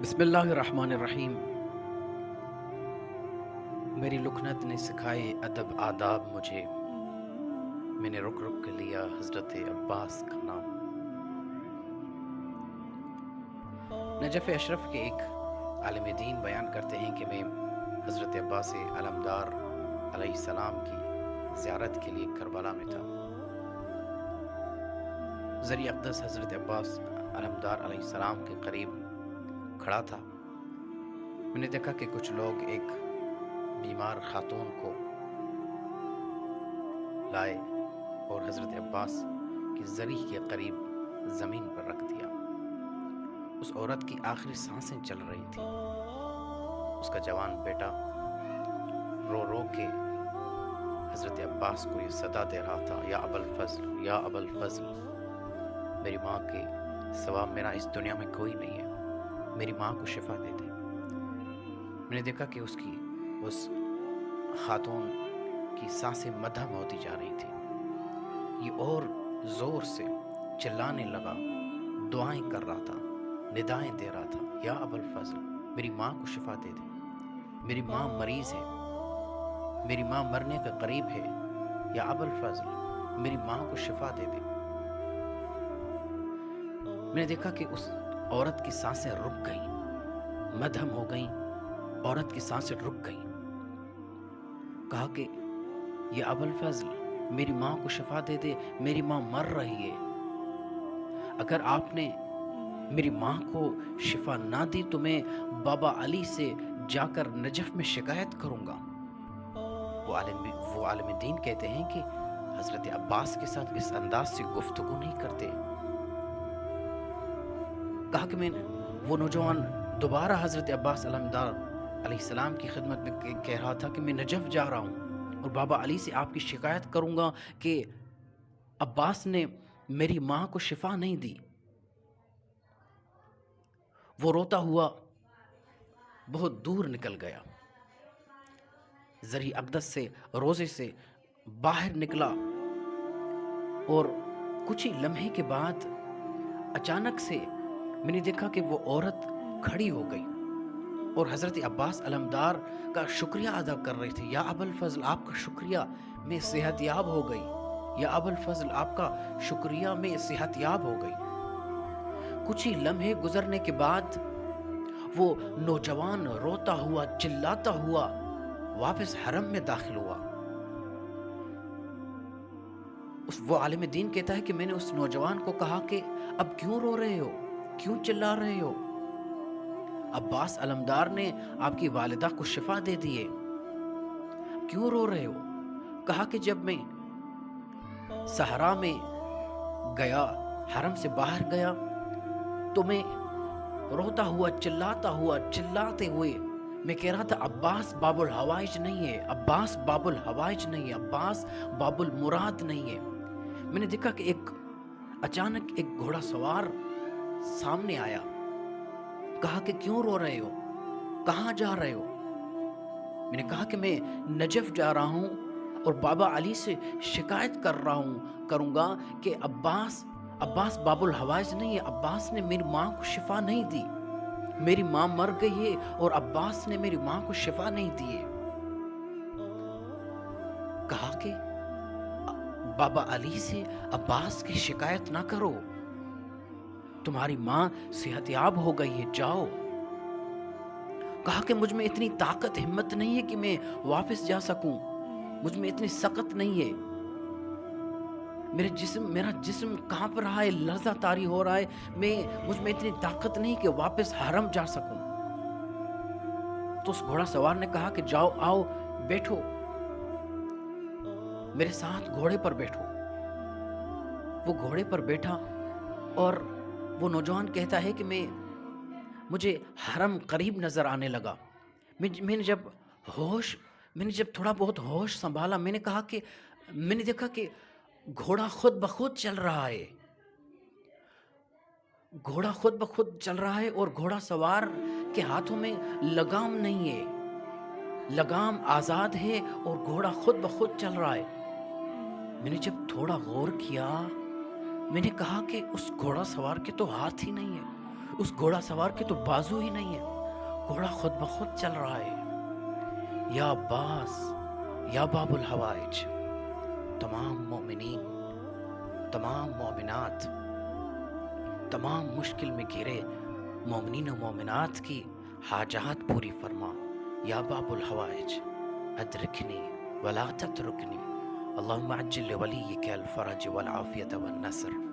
بسم اللہ الرحمن الرحیم۔ میری لکنت نے سکھائے ادب آداب مجھے، میں نے رک رک کے لیا حضرت عباس کا نام۔ نجف اشرف کے ایک عالم دین بیان کرتے ہیں کہ میں حضرت عباس علمدار علیہ السلام کی زیارت کے لیے کربلا میں تھا۔ ذریعہ اقدس حضرت عباس علمدار علیہ السلام کے قریب کھڑا تھا۔ میں نے دیکھا کہ کچھ لوگ ایک بیمار خاتون کو لائے اور حضرت عباس کی زری کے قریب زمین پر رکھ دیا۔ اس عورت کی آخری سانسیں چل رہی تھیں۔ اس کا جوان بیٹا رو رو کے حضرت عباس کو یہ صدا دے رہا تھا، یا ابا الفضل، یا ابا الفضل، میری ماں کے سوا میرا اس دنیا میں کوئی نہیں ہے، میری ماں کو شفا دے دے۔ میں نے دیکھا کہ اس خاتون کی سانسیں مدھم ہوتی جا رہی تھی۔ یہ اور زور سے چلانے لگا، دعائیں کر رہا تھا، ندائیں دے رہا تھا، یا ابا الفضل، میری ماں کو شفا دے دے، میری ماں مریض ہے، میری ماں مرنے کے قریب ہے، یا ابا الفضل، میری ماں کو شفا دے دے۔ میں نے دیکھا کہ اس عورت کی سانسیں رک گئیں، مدھم ہو گئیں، عورت کی سانسیں رک گئیں۔ کہا کہ یہ ابا الفضل، میری ماں کو شفا دے دے، میری ماں مر رہی ہے، اگر آپ نے میری ماں کو شفا نہ دی تو میں بابا علی سے جا کر نجف میں شکایت کروں گا۔ وہ عالم دین کہتے ہیں کہ حضرت عباس کے ساتھ اس انداز سے گفتگو نہیں کرتے۔ کہا کہ وہ نوجوان دوبارہ حضرت عباس علمدار علیہ السلام کی خدمت میں کہہ رہا تھا کہ میں نجف جا رہا ہوں اور بابا علی سے آپ کی شکایت کروں گا کہ عباس نے میری ماں کو شفا نہیں دی۔ وہ روتا ہوا بہت دور نکل گیا، ذریعہ اقدس سے روزے سے باہر نکلا، اور کچھ ہی لمحے کے بعد اچانک سے میں نے دیکھا کہ وہ عورت کھڑی ہو گئی اور حضرت عباس علمدار کا شکریہ ادا کر رہی تھی۔ یا ابا الفضل، آپ کا شکریہ، میں صحت یاب ہو گئی، یا ابا الفضل، آپ کا شکریہ، میں صحت یاب ہو گئی۔ کچھ ہی لمحے گزرنے کے بعد وہ نوجوان روتا ہوا چلاتا ہوا واپس حرم میں داخل ہوا۔ وہ عالم دین کہتا ہے کہ میں نے اس نوجوان کو کہا کہ اب کیوں رو رہے ہو، کیوں چلا رہے ہو؟ عباس علمدار نے آپ کی والدہ کو شفا دے دی ہے، کیوں رو رہے ہو؟ کہا کہ جب میں صحرا میں گیا، حرم سے باہر گیا، تو میں روتا ہوا چلاتے ہوئے میں کہہ رہا تھا عباس باب الحوائج نہیں ہے، عباس باب الحوائج نہیں ہے، عباس باب المراد نہیں ہے۔ میں نے دیکھا کہ اچانک ایک گھوڑا سوار سامنے آیا۔ کہا کہ کیوں رو رہے ہو، کہاں جا رہے ہو؟ میں نے کہا کہ میں نجف جا رہا ہوں اور بابا علی سے شکایت کروں گا کہ عباس باب الحوائج نہیں ہے، عباس نے میری ماں کو شفا نہیں دی، میری ماں مر گئی ہے اور عباس نے میری ماں کو شفا نہیں دی ہے۔ کہا کہ بابا علی سے عباس کی شکایت نہ کرو، تمہاری ماں صحت یاب ہو گئی ہے، جاؤ۔ کہا کہ مجھ میں اتنی طاقت ہمت نہیں ہے کہ میں واپس جا سکوں، مجھ میں اتنی سخت نہیں ہے، میرا جسم کانپ رہا ہے، لرزہ طاری ہو رہا ہے، مجھ میں اتنی طاقت نہیں کہ واپس حرم جا سکوں۔ تو اس گھوڑا سوار نے کہا کہ جاؤ، آؤ، بیٹھو، میرے ساتھ گھوڑے پر بیٹھو۔ وہ گھوڑے پر بیٹھا اور وہ نوجوان کہتا ہے کہ مجھے حرم قریب نظر آنے لگا۔ میں نے جب تھوڑا بہت ہوش سنبھالا، میں نے دیکھا کہ گھوڑا خود بخود چل رہا ہے، گھوڑا خود بخود چل رہا ہے اور گھوڑا سوار کے ہاتھوں میں لگام نہیں ہے، لگام آزاد ہے اور گھوڑا خود بخود چل رہا ہے۔ میں نے جب تھوڑا غور کیا، میں نے کہا کہ اس گھوڑا سوار کے تو ہاتھ ہی نہیں ہے، اس گھوڑا سوار کے تو بازو ہی نہیں ہے، گھوڑا خود بخود چل رہا ہے۔ یا عباس، یا باب الحوائج، تمام مومنین، تمام مومنات، تمام مشکل میں گھرے مومنین و مومنات کی حاجات پوری فرما۔ یا باب الحوائج ادرکنی ولا تترکنی، اللہم عجل لولیک الفرج والعافیت والنصر۔